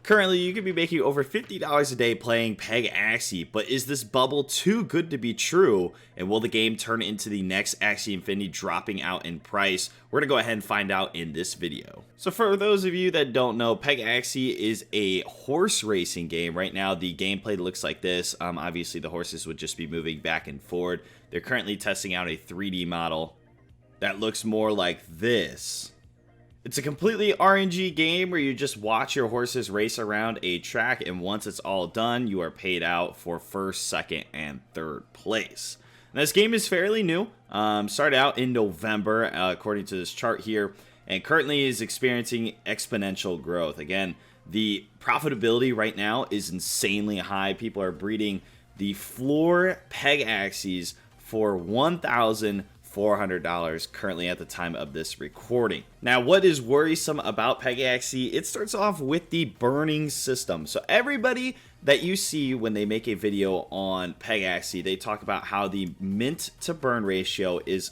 Currently, you could be making over $50 a day playing Pegaxy, but is this bubble too good to be true? And will the game turn into the next Axie Infinity dropping out in price? We're going to go ahead and find out in this video. So for those of you that don't know, Pegaxy is a horse racing game. Right now, the gameplay looks like this. Obviously, the horses would just be moving back and forward. They're currently testing out a 3D model that looks more like this. It's a completely RNG game where you just watch your horses race around a track, and once it's all done, you are paid out for first, second, and third place. Now, this game is fairly new. Started out in November, according to this chart here, and currently is experiencing exponential growth. Again, the profitability right now is insanely high. People are breeding the floor Pegaxies for $1,400 currently at the time of this recording. Now, what is worrisome about Pegaxy? It starts off with the burning system. So everybody that you see when they make a video on Pegaxy, they talk about how the mint to burn ratio is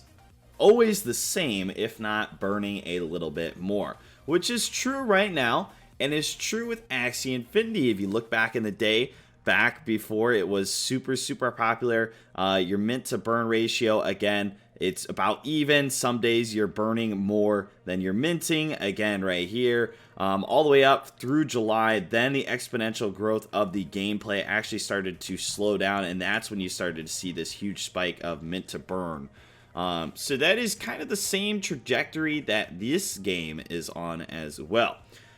always the same, if not burning a little bit more, which is true right now, and is true with Axie Infinity. If you look back in the day, back before it was super popular, your mint to burn ratio, again, it's about even. Some days you're burning more than you're minting, again right here, all the way up through July. Then the exponential growth of the gameplay actually started to slow down, and that's when you started to see this huge spike of mint to burn. So that is kind of the same trajectory that this game is on as well.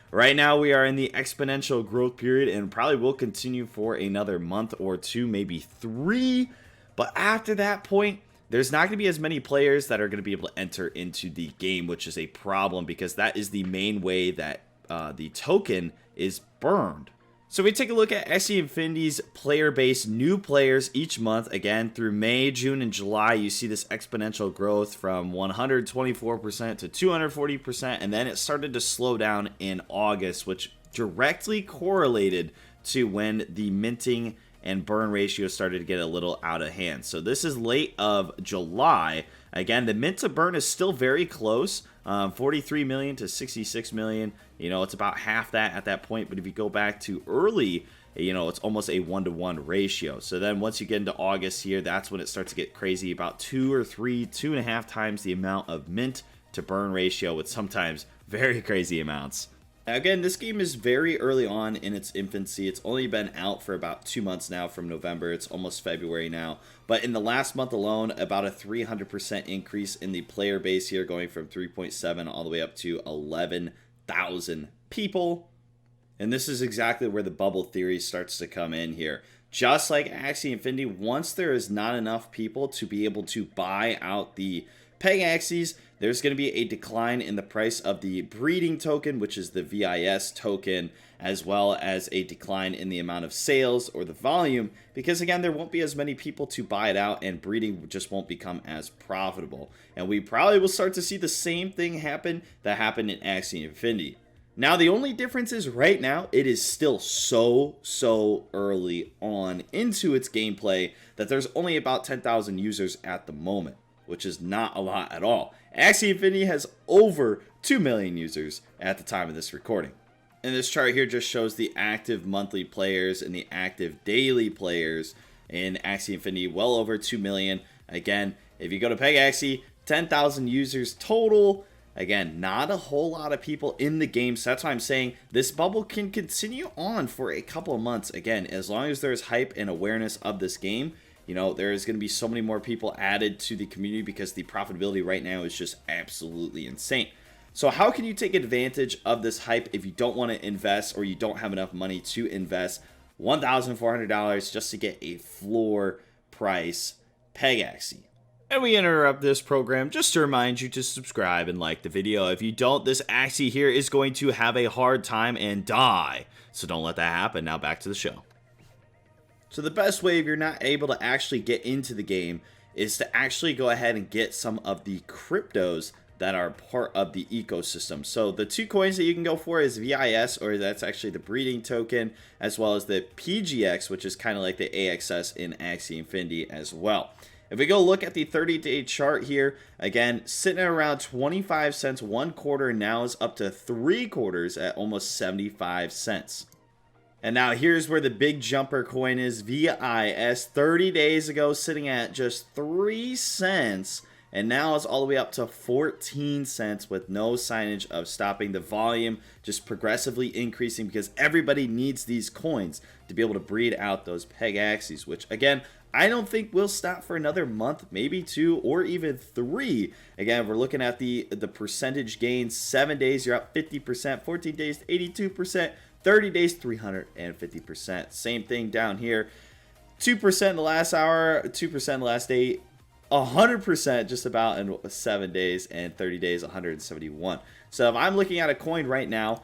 Right now, we are in the exponential growth period and probably will continue for another month or two, maybe 3. But after that point, there's not going to be as many players that are going to be able to enter into the game, which is a problem because that is the main way that the token is burned. So if we take a look at Axie Infinity's player base, new players each month, again, through May, June, and July, you see this exponential growth from 124% to 240%, and then it started to slow down in August, which directly correlated to when the minting and burn ratio started to get a little out of hand. So this is late of July. Again, the mint to burn is still very close, 43 million to 66 million. You know, it's about half that at that point. But if you go back to early, you know, it's almost a 1-to-1 ratio. So then once you get into August here, that's when it starts to get crazy, about 2 or 3, 2.5 times the amount of mint to burn ratio, with sometimes very crazy amounts. Again, this game is very early on in its infancy. It's only been out for about 2 months now, from November. It's almost February now. But in the last month alone, about a 300% increase in the player base here, going from 3.7 all the way up to 11,000 people. And this is exactly where the bubble theory starts to come in here. Just like Axie Infinity, once there is not enough people to be able to buy out the Pegaxies, there's going to be a decline in the price of the breeding token, which is the VIS token, as well as a decline in the amount of sales or the volume, because again, there won't be as many people to buy it out, and breeding just won't become as profitable. And we probably will start to see the same thing happen that happened in Axie Infinity. Now, the only difference is right now, it is still so early on into its gameplay that there's only about 10,000 users at the moment, which is not a lot at all. Axie Infinity has over 2 million users at the time of this recording. And this chart here just shows the active monthly players and the active daily players in Axie Infinity, well over 2 million. Again, if you go to Pegaxy, 10,000 users total. Again, not a whole lot of people in the game, so that's why I'm saying this bubble can continue on for a couple of months. Again, as long as there's hype and awareness of this game, you know, there's going to be so many more people added to the community because the profitability right now is just absolutely insane. So how can you take advantage of this hype if you don't want to invest, or you don't have enough money to invest $1,400 just to get a floor price Pegaxy? And we interrupt this program just to remind you to subscribe and like the video. If you don't, this Axie here is going to have a hard time and die. So don't let that happen. Now back to the show. So the best way, if you're not able to actually get into the game, is to actually go ahead and get some of the cryptos that are part of the ecosystem. So the 2 coins that you can go for is VIS, or that's actually the breeding token, as well as the PGX, which is kind of like the AXS in Axie Infinity as well. If we go look at the 30-day chart here, again, sitting at around 25 cents 1 quarter, now is up to 3 quarters at almost 75 cents. And now here's where the big jumper coin is. VIS 30 days ago sitting at just 3 cents. And now it's all the way up to 14 cents with no signage of stopping. The volume just progressively increasing because everybody needs these coins to be able to breed out those Pegaxys, which again, I don't think will stop for another month, maybe 2 or even 3. Again, we're looking at the percentage gains. 7 days, you're up 50%. 14 days, 82%. 30 days, 350%. Same thing down here. 2% in the last hour, 2% in the last day. 100% just about in 7 days, and 30 days 171. So if I'm looking at a coin right now,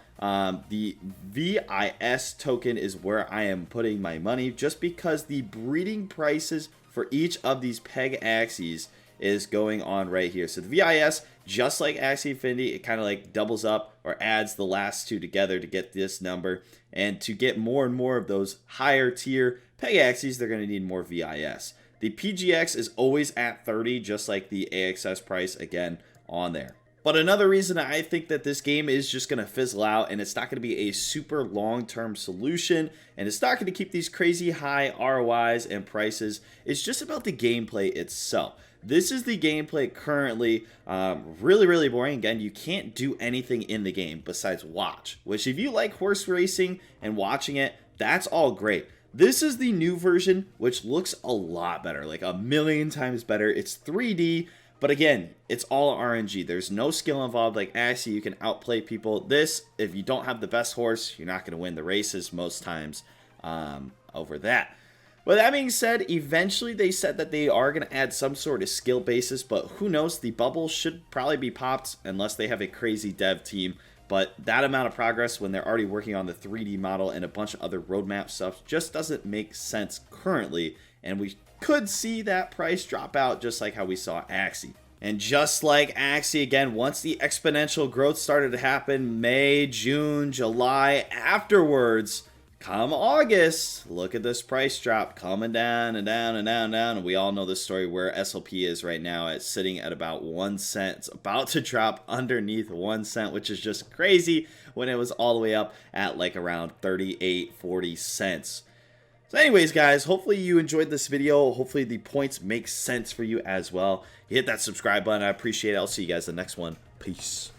the VIS token is where I am putting my money, just because the breeding prices for each of these Pegaxys is going on right here. So the VIS, just like Axie Infinity, it kind of like doubles up or adds the last two together to get this number. And to get more and more of those higher tier Pegaxys, they're going to need more VIS. The PGX is always at 30, just like the AXS price, again, on there. But another reason I think that this game is just going to fizzle out, and it's not going to be a super long-term solution, and it's not going to keep these crazy high ROIs and prices, is just about the gameplay itself. This is the gameplay currently, really, really boring. Again, you can't do anything in the game besides watch, which if you like horse racing and watching it, that's all great. This is the new version, which looks a lot better, like a million times better. It's 3D, but again, it's all RNG. There's no skill involved like Axie. You can outplay people. This, if you don't have the best horse, you're not going to win the races most times over that. With that being said, eventually they said that they are going to add some sort of skill basis, but who knows? The bubble should probably be popped unless they have a crazy dev team. But that amount of progress when they're already working on the 3D model and a bunch of other roadmap stuff just doesn't make sense currently. And we could see that price drop out just like how we saw Axie. And just like Axie, again, once the exponential growth started to happen, May, June, July, afterwards, come August, look at this price drop coming down and down and down and down. And we all know the story where SLP is right now. It's sitting at about 1 cent. It's about to drop underneath 1 cent, which is just crazy when it was all the way up at like around 38, 40 cents. So anyways, guys, hopefully you enjoyed this video. Hopefully the points make sense for you as well. Hit that subscribe button. I appreciate it. I'll see you guys in the next one. Peace.